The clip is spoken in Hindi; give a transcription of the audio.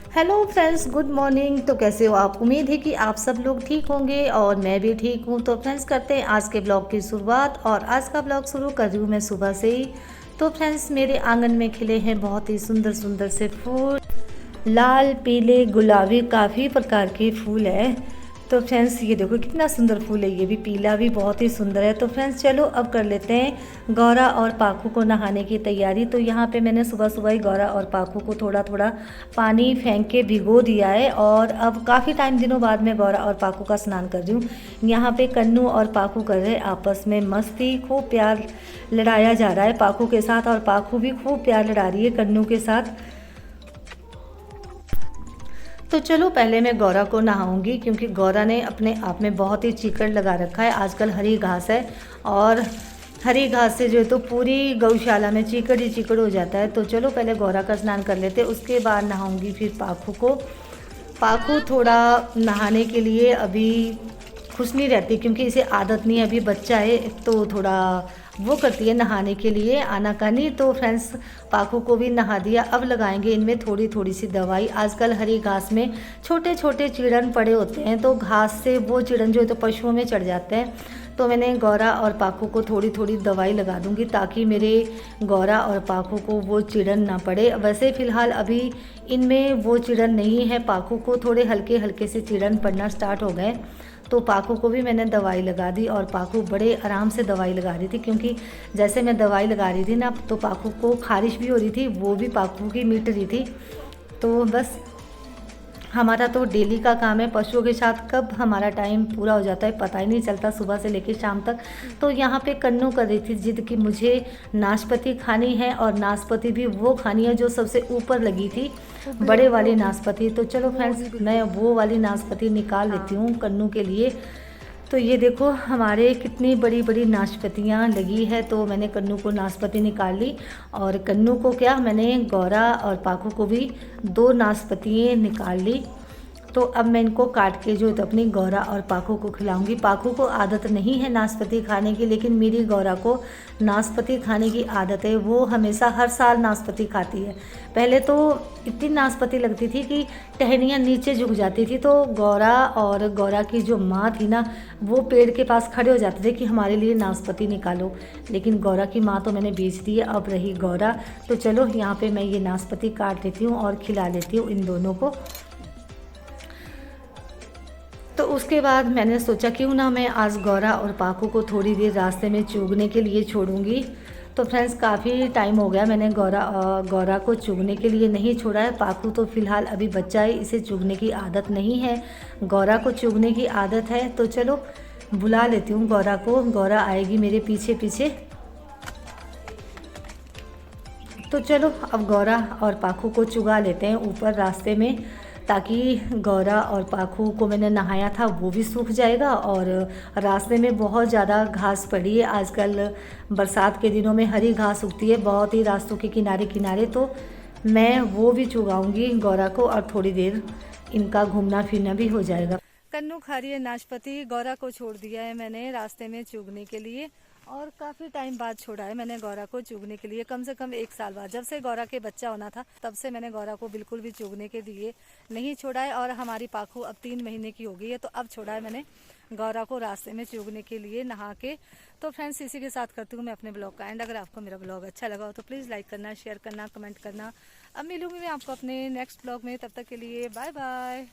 Hello friends, good morning. तो कैसे हो आप? उम्मीद है कि आप सब लोग ठीक होंगे और मैं भी ठीक हूँ। तो फ्रेंड्स, करते हैं आज के ब्लॉग की शुरुआत। और आज का ब्लॉग शुरू कर रही हूँ मैं सुबह से ही। तो फ्रेंड्स, मेरे आंगन में खिले हैं बहुत ही सुंदर सुंदर से फूल, लाल, पीले, गुलाबी, काफ़ी प्रकार के फूल हैं। तो फ्रेंड्स, ये देखो कितना सुंदर फूल है, ये भी पीला भी बहुत ही सुंदर है। तो फ्रेंड्स, चलो अब कर लेते हैं गौरा और पाखू को नहाने की तैयारी। तो यहाँ पे मैंने सुबह सुबह ही गौरा और पाखू को थोड़ा थोड़ा पानी फेंक के भिगो दिया है। और अब काफ़ी टाइम दिनों बाद मैं गौरा और पाखू का स्नान कर रही हूँ। यहाँ पे कन्नू और पाखू कर रहे हैं आपस में मस्ती, खूब प्यार लड़ाया जा रहा है पाखू के साथ, और पाखू भी खूब प्यार लड़ा रही है कन्नू के साथ। तो चलो पहले मैं गौरा को नहाऊंगी, क्योंकि गौरा ने अपने आप में बहुत ही चिकड़ लगा रखा है। आजकल हरी घास है और हरी घास से जो है तो पूरी गौशाला में चिकड़ ही चिकड़ हो जाता है। तो चलो पहले गौरा का स्नान कर लेते, उसके बाद नहाऊंगी फिर पाखू को। पाखू थोड़ा नहाने के लिए अभी खुश नहीं रहती, क्योंकि इसे आदत नहीं है, अभी बच्चा है तो थोड़ा वो करती है नहाने के लिए आनाकानी। तो फ्रेंड्स, पाखू को भी नहा दिया। अब लगाएंगे इनमें थोड़ी थोड़ी सी दवाई। आजकल हरी घास में छोटे छोटे चिड़न पड़े होते हैं, तो घास से वो चिड़न जो है तो पशुओं में चढ़ जाते हैं। तो मैंने गौरा और पाखू को थोड़ी थोड़ी दवाई लगा दूंगी, ताकि मेरे गौरा और पाखू को वो चिड़न ना पड़े। वैसे फ़िलहाल अभी इनमें वो चिड़न नहीं है, पाखू को थोड़े हल्के हल्के से चिड़न पड़ना स्टार्ट हो गए। तो पाखू को भी मैंने दवाई लगा दी, और पाखू बड़े आराम से दवाई लगा रही थी, क्योंकि जैसे मैं दवाई लगा रही थी ना, तो पाखू को खारिश भी हो रही थी, वो भी पाखू की मिट रही थी। तो बस हमारा तो डेली का काम है, पशुओं के साथ कब हमारा टाइम पूरा हो जाता है पता ही नहीं चलता, सुबह से लेकर शाम तक। तो यहाँ पे कन्नू कर रही थी जिद कि मुझे नाशपाती खानी है, और नाशपाती भी वो खानी है जो सबसे ऊपर लगी थी, बड़े वाली नाशपाती। तो चलो फ्रेंड्स, मैं वो वाली नाशपाती निकाल लेती हूँ कन्नू के लिए। तो ये देखो हमारे कितनी बड़ी बड़ी नाशपतियाँ लगी है। तो मैंने कन्नू को नाशपाती निकाल ली, और कन्नू को क्या, मैंने गौरा और पाखू को भी दो नाशपतियाँ निकाल ली। तो अब मैं इनको काट के जो है तो अपनी गौरा और पाखू को खिलाऊंगी। पाखू को आदत नहीं है नाशपाती खाने की, लेकिन मेरी गौरा को नाशपाती खाने की आदत है। वो हमेशा हर साल नाशपाती खाती है। पहले तो इतनी नाशपाती लगती थी कि टहनियाँ नीचे झुक जाती थी, तो गौरा और गौरा की जो माँ थी ना, वो पेड़ के पास खड़े हो जाते थे कि हमारे लिए नाशपाती निकालो। लेकिन गौरा की माँ तो मैंने बेच दी है, अब रही गौरा। तो चलो यहाँ पे मैं ये नाशपाती काट लेती हूँ और खिला लेती हूँ इन दोनों को। तो उसके बाद मैंने सोचा क्यों ना मैं आज गौरा और पाखू को थोड़ी देर रास्ते में चुगने के लिए छोड़ूंगी। तो फ्रेंड्स, काफ़ी टाइम हो गया मैंने गौरा को चुगने के लिए नहीं छोड़ा है। पाखू तो फ़िलहाल अभी बच्चा है, इसे चुगने की आदत नहीं है, गौरा को चुगने की आदत है। तो चलो बुला लेती हूँ गौरा को, गौरा आएगी मेरे पीछे पीछे। तो चलो अब गौरा और पाखू को चुगा लेते हैं ऊपर रास्ते में, ताकि गौरा और पाखू को मैंने नहाया था वो भी सूख जाएगा। और रास्ते में बहुत ज़्यादा घास पड़ी है, आजकल बरसात के दिनों में हरी घास उगती है बहुत ही रास्तों के किनारे किनारे। तो मैं वो भी चुगाऊंगी गौरा को, और थोड़ी देर इनका घूमना फिरना भी हो जाएगा। कन्नू खा रही है नाशपाती, गौरा को छोड़ दिया है मैंने रास्ते में चुगने के लिए। और काफ़ी टाइम बाद छोड़ा है मैंने गौरा को चुगने के लिए, कम से कम 1 साल बाद। जब से गौरा के बच्चा होना था तब से मैंने गौरा को बिल्कुल भी चुगने के लिए नहीं छोड़ा है। और हमारी पाखू अब 3 महीने की हो गई है, तो अब छोड़ा है मैंने गौरा को रास्ते में चुगने के लिए नहा के। तो फ्रेंड्स, इसी के साथ करती हूँ मैं अपने ब्लॉग का एंड। अगर आपको मेरा ब्लॉग अच्छा लगा हो तो प्लीज़ लाइक करना, शेयर करना, कमेंट करना। अब मिलूंगी मैं आपको अपने नेक्स्ट ब्लॉग में, तब तक के लिए बाय बाय।